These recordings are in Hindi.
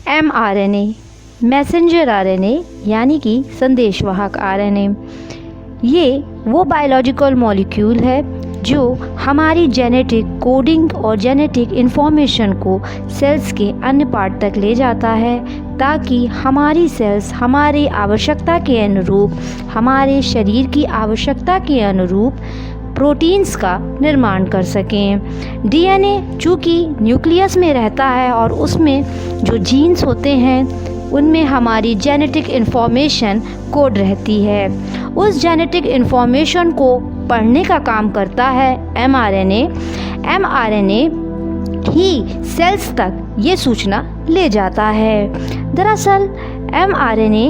mRNA मैसेंजर आरएनए यानी कि संदेशवाहक आरएनए, ये वो बायोलॉजिकल मॉलिक्यूल है जो हमारी जेनेटिक कोडिंग और जेनेटिक इन्फॉर्मेशन को सेल्स के अन्य पार्ट तक ले जाता है, ताकि हमारी सेल्स हमारी आवश्यकता के अनुरूप, हमारे शरीर की आवश्यकता के अनुरूप प्रोटीन्स का निर्माण कर सकें। डीएनए चूँकि न्यूक्लियस में रहता है और उसमें जो जीन्स होते हैं उनमें हमारी जेनेटिक इन्फॉर्मेशन कोड रहती है। उस जेनेटिक इन्फॉर्मेशन को पढ़ने का काम करता है mRNA। mRNA ही सेल्स तक ये सूचना ले जाता है। दरअसल mRNA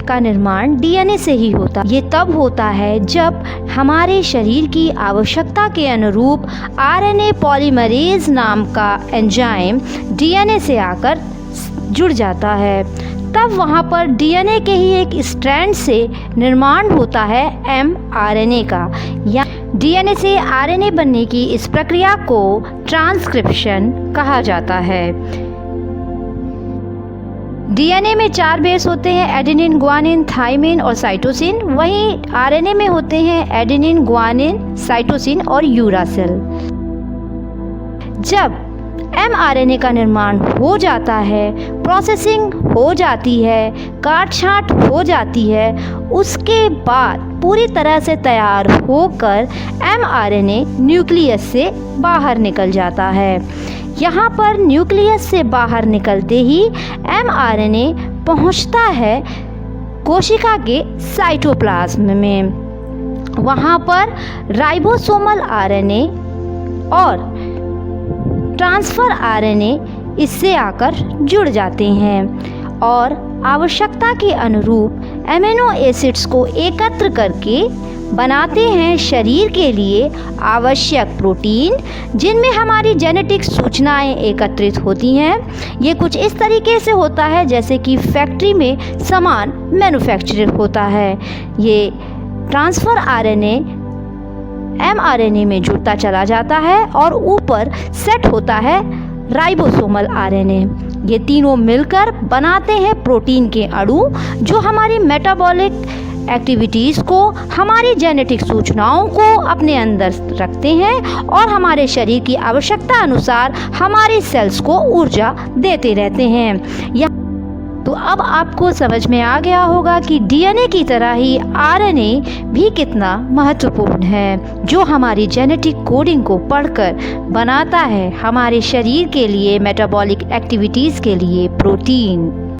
का निर्माण डीएनए से ही होता है। ये तब होता है जब हमारे शरीर की आवश्यकता के अनुरूप आरएनए पॉलीमरेज नाम का एंजाइम डीएनए से आकर जुड़ जाता है। तब वहाँ पर डीएनए के ही एक स्ट्रैंड से निर्माण होता है mRNA का, या डीएनए से आरएनए बनने की इस प्रक्रिया को ट्रांसक्रिप्शन कहा जाता है। डीएनए में 4 बेस होते हैं, एडेनिन, ग्वानिन, थाइमिन और साइटोसिन। वहीं आरएनए में होते हैं एडेनिन, ग्वानिन, साइटोसिन और यूरासिल। जब mRNA का निर्माण हो जाता है, प्रोसेसिंग हो जाती है, काट छाँट हो जाती है, उसके बाद पूरी तरह से तैयार होकर mRNA न्यूक्लियस से बाहर निकल जाता है। यहाँ पर न्यूक्लियस से बाहर निकलते ही mRNA पहुँचता है कोशिका के साइटोप्लाज्म में। वहाँ पर राइबोसोमल आरएनए और ट्रांसफ़र आरएनए इससे आकर जुड़ जाते हैं और आवश्यकता के अनुरूप एमिनो एसिड्स को एकत्र करके बनाते हैं शरीर के लिए आवश्यक प्रोटीन, जिनमें हमारी जेनेटिक सूचनाएं एकत्रित होती हैं। ये कुछ इस तरीके से होता है जैसे कि फैक्ट्री में सामान मैन्युफैक्चर होता है। ये ट्रांसफ़र आरएनए mRNA में जुड़ता चला जाता है और ऊपर सेट होता है राइबोसोमल आरएनए। ये तीनों मिलकर बनाते हैं प्रोटीन के अणु, जो हमारी मेटाबॉलिक एक्टिविटीज़ को, हमारी जेनेटिक सूचनाओं को अपने अंदर रखते हैं और हमारे शरीर की आवश्यकता अनुसार हमारी सेल्स को ऊर्जा देते रहते हैं। तो अब आपको समझ में आ गया होगा कि डीएनए की तरह ही आरएनए भी कितना महत्वपूर्ण है, जो हमारी जेनेटिक कोडिंग को पढ़कर बनाता है हमारे शरीर के लिए, मेटाबॉलिक एक्टिविटीज़ के लिए प्रोटीन।